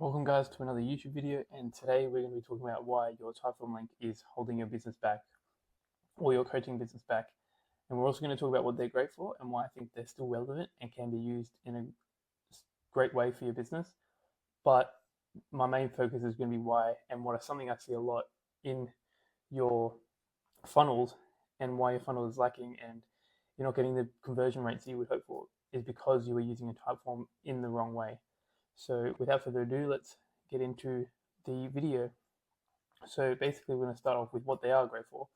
Welcome guys to another YouTube video, and today we're going to be talking about why your typeform link is holding your business back or your coaching business back. And we're also going to talk about what they're great for and why I think they're still relevant and can be used in a great way for your business. But my main focus is going to be why and what is something I see a lot in your funnels and why your funnel is lacking and you're not getting the conversion rates you would hope for is because you are using a typeform in the wrong way. So without further ado, let's get into the video. So basically we're going to start off with what they are great for,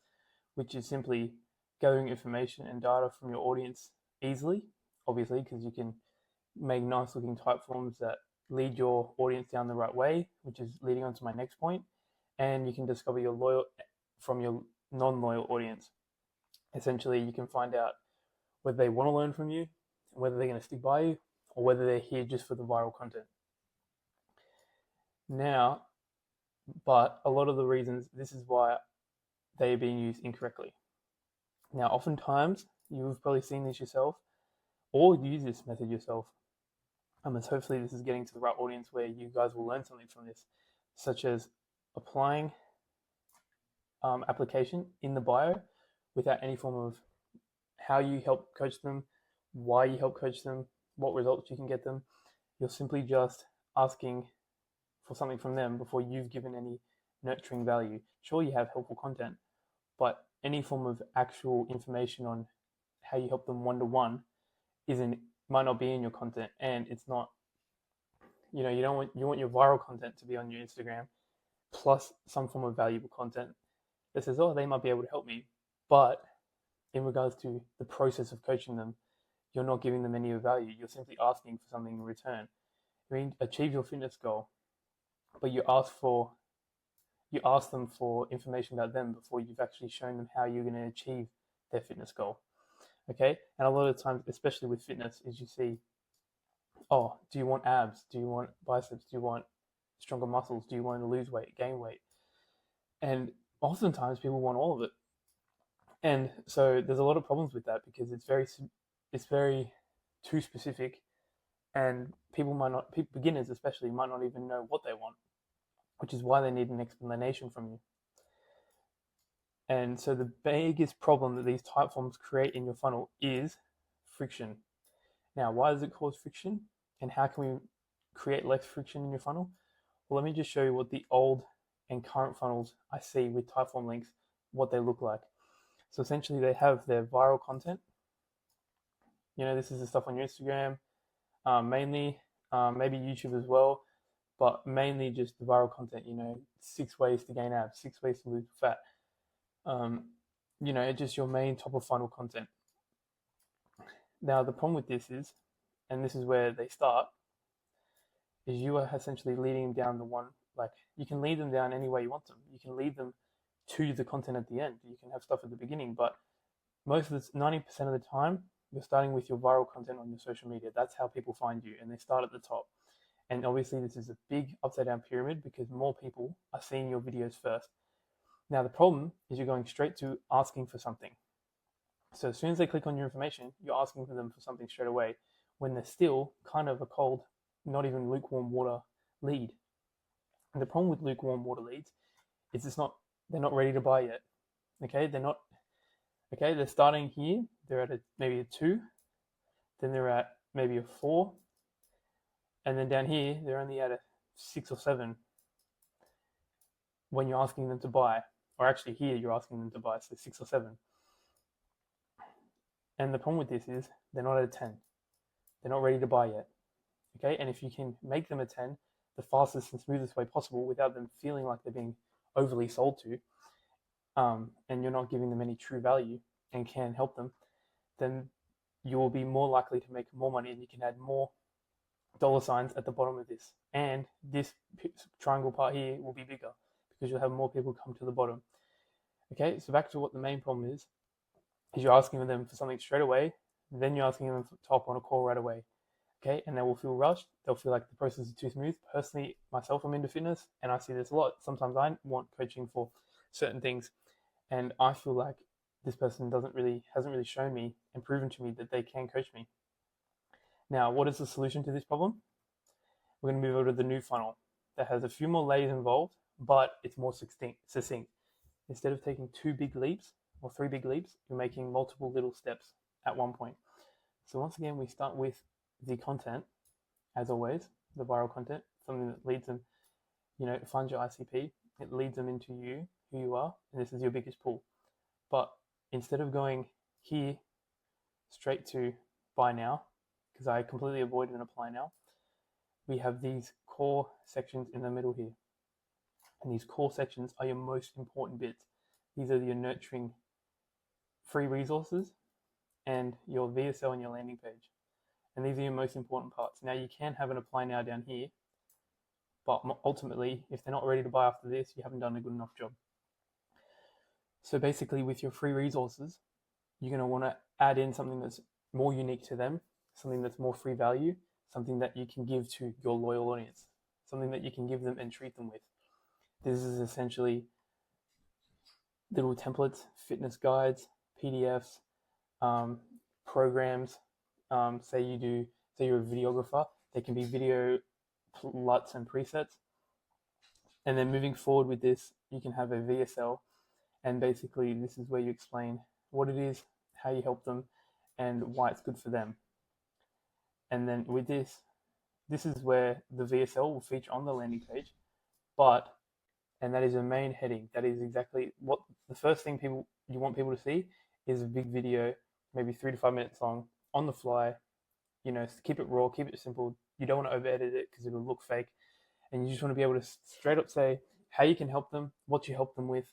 which is simply gathering information and data from your audience easily, obviously, because you can make nice looking typeforms that lead your audience down the right way, which is leading on to my next point. And you can discover your loyal from your non-loyal audience. Essentially, you can find out whether they want to learn from you, whether they're going to stick by you, or whether they're here just for the viral content. Now, but a lot of the reasons, this is why they are being used incorrectly. Now, oftentimes, you've probably seen this yourself, or use this method yourself. As hopefully this is getting to the right audience where you guys will learn something from this, such as applying application in the bio without any form of how you help coach them, why you help coach them, what results you can get them. You're simply just asking for something from them before you've given any nurturing value. Sure, you have helpful content, but any form of actual information on how you help them one-to-one might not be in your content, and it's not, you want your viral content to be on your Instagram plus some form of valuable content that says, oh, they might be able to help me, but in regards to the process of coaching them, you're not giving them any value. You're simply asking for something in return. I mean, achieve your fitness goal, but you ask them for information about them before you've actually shown them how you're going to achieve their fitness goal. Okay, and a lot of times, especially with fitness, is you see, oh, do you want abs? Do you want biceps? Do you want stronger muscles? Do you want to lose weight, gain weight? And oftentimes people want all of it. And so there's a lot of problems with that because it's very too specific, and beginners especially, might not even know what they want, which is why they need an explanation from you. And so the biggest problem that these typeforms create in your funnel is friction. Now, why does it cause friction? And how can we create less friction in your funnel? Well, let me just show you what the old and current funnels I see with typeform links, what they look like. So essentially they have their viral content. This is the stuff on your Instagram, mainly, maybe YouTube as well, but mainly just the viral content, 6 ways to gain abs, 6 ways to lose fat. Just your main top of funnel content. Now, the problem with this is, and this is where they start, is you are essentially leading them down the one, you can lead them down any way you want them. You can lead them to the content at the end. You can have stuff at the beginning, but 90% of the time, you're starting with your viral content on your social media. That's how people find you, and they start at the top. And obviously, this is a big upside down pyramid because more people are seeing your videos first. Now, the problem is you're going straight to asking for something. So as soon as they click on your information, you're asking for them for something straight away when they're still kind of a cold, not even lukewarm water lead. And the problem with lukewarm water leads is they're not ready to buy yet. Okay, they're starting here, they're at maybe a 2, then they're at maybe a 4, and then down here, they're only at a 6 or 7 when you're asking them to buy. Or actually here, you're asking them to buy, so 6 or 7. And the problem with this is they're not at a 10. They're not ready to buy yet. Okay, and if you can make them a 10, the fastest and smoothest way possible without them feeling like they're being overly sold to, and you're not giving them any true value and can help them, then you will be more likely to make more money, and you can add more dollar signs at the bottom of this. And this triangle part here will be bigger because you'll have more people come to the bottom. Okay, so back to what the main problem is you're asking them for something straight away, then you're asking them to hop on a call right away. Okay, and they will feel rushed. They'll feel like the process is too smooth. Personally, myself, I'm into fitness, and I see this a lot. Sometimes I want coaching for certain things, and I feel like this person hasn't really shown me and proven to me that they can coach me. Now, what is the solution to this problem? We're going to move over to the new funnel. that has a few more layers involved, but it's more succinct. Instead of taking 2 big leaps or 3 big leaps, you're making multiple little steps at one point. So once again, we start with the content, as always, the viral content, something that leads them, finds your ICP, it leads them into you, who you are, and this is your biggest pull. But instead of going here straight to buy now, because I completely avoided an apply now, we have these core sections in the middle here. And these core sections are your most important bits. These are your nurturing free resources and your VSL and your landing page. And these are your most important parts. Now you can have an apply now down here, but ultimately, if they're not ready to buy after this, you haven't done a good enough job. So basically with your free resources, you're going to want to add in something that's more unique to them, something that's more free value, something that you can give to your loyal audience, something that you can give them and treat them with. This is essentially little templates, fitness guides, PDFs, programs. Say you're a videographer, they can be video LUTs and presets. And then moving forward with this, you can have a VSL, and basically this is where you explain what it is, how you help them, and why it's good for them. And then with this is where the VSL will feature on the landing page, and that is a main heading. That is exactly what the first thing you want people to see is a big video, maybe 3 to 5 minutes long, on the fly. Keep it raw, keep it simple. You don't want to over edit it because it'll look fake. And you just want to be able to straight up say how you can help them, what you help them with,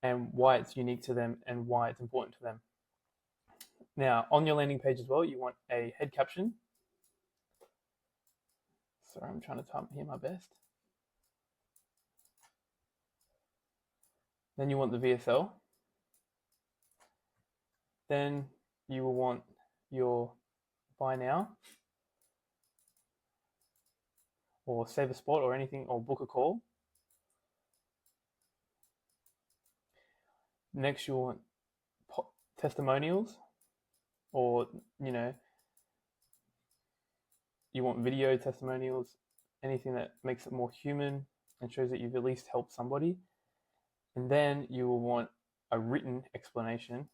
and why it's unique to them and why it's important to them. Now, on your landing page as well, you want a head caption. Sorry, I'm trying to type here my best. Then you want the VSL. Then you will want your buy now, or save a spot, or anything, or book a call. Next, you'll want testimonials, or you want video testimonials, anything that makes it more human and shows that you've at least helped somebody. And then you will want a written explanation.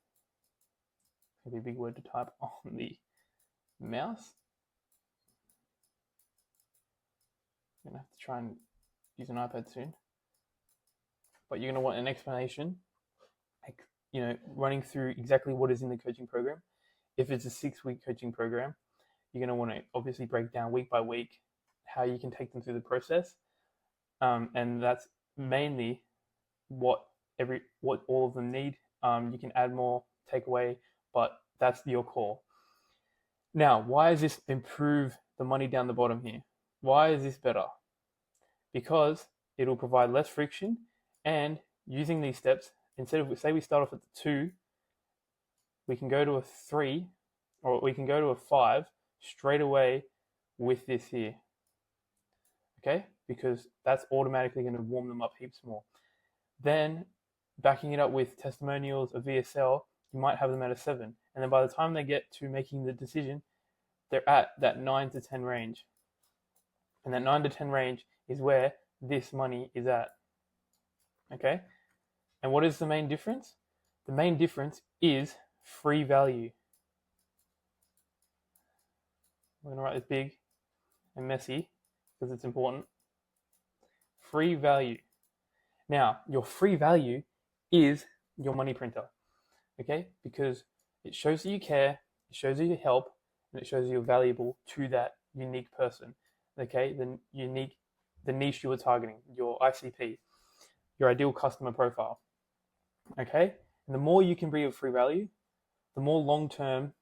It'll be a big word to type on the mouse. I'm gonna have to try and use an iPad soon. But you're gonna want an explanation, running through exactly what is in the coaching program. If it's a 6-week coaching program, you're gonna want to obviously break down week by week how you can take them through the process. And that's mainly what all of them need. You can add more, take away, but that's your core. Now, why does this improve the money down the bottom here? Why is this better? Because it'll provide less friction, and using these steps, instead of, say we start off at the 2, we can go to a 3, or we can go to a 5 straight away with this here. Okay? Because that's automatically going to warm them up heaps more. Then backing it up with testimonials, a VSL, you might have them at a 7. And then by the time they get to making the decision, they're at that 9 to 10 range. And that 9 to 10 range is where this money is at. Okay? And what is the main difference? The main difference is free value. We're going to write this big and messy because it's important. Free value. Now, your free value is your money printer. Okay? Because it shows that you care, it shows that you help, and it shows that you're valuable to that unique person. Okay? The niche you are targeting, your ICP, your ideal customer profile. Okay? And the more you can bring of free value, the more long-term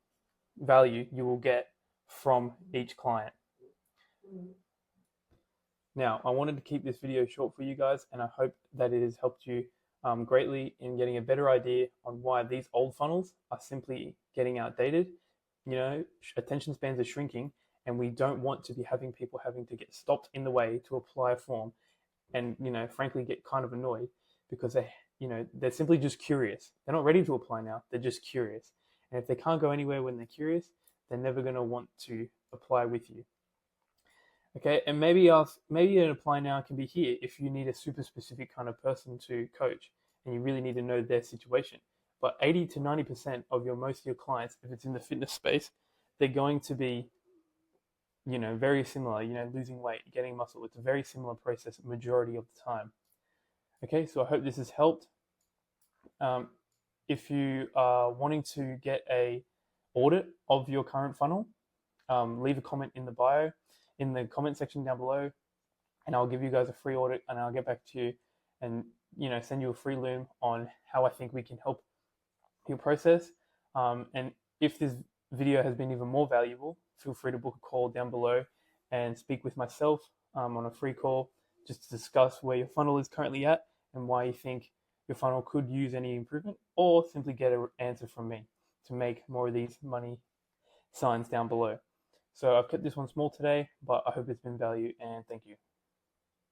value you will get from each client. Now, I wanted to keep this video short for you guys, and I hope that it has helped you greatly in getting a better idea on why these old funnels are simply getting outdated. Attention spans are shrinking, and we don't want to be having people having to get stopped in the way to apply a form, and frankly get kind of annoyed because they're simply just curious. They're not ready to apply now. They're just curious, and if they can't go anywhere when they're curious, they're never going to want to apply with you. Okay, and maybe an apply now can be here if you need a super specific kind of person to coach and you really need to know their situation. But 80 to 90% of your most of your clients, if it's in the fitness space, they're going to be, very similar, losing weight, getting muscle. It's a very similar process majority of the time. Okay, so I hope this has helped. Um, if you are wanting to get a audit of your current funnel, leave a comment in the bio, in the comment section down below, and I'll give you guys a free audit, and I'll get back to you and send you a free loom on how I think we can help your process. And if this video has been even more valuable, feel free to book a call down below and speak with myself on a free call just to discuss where your funnel is currently at and why you think your funnel could use any improvement, or simply get an answer from me to make more of these money signs down below. So I've kept this one small today, but I hope it's been value, and thank you.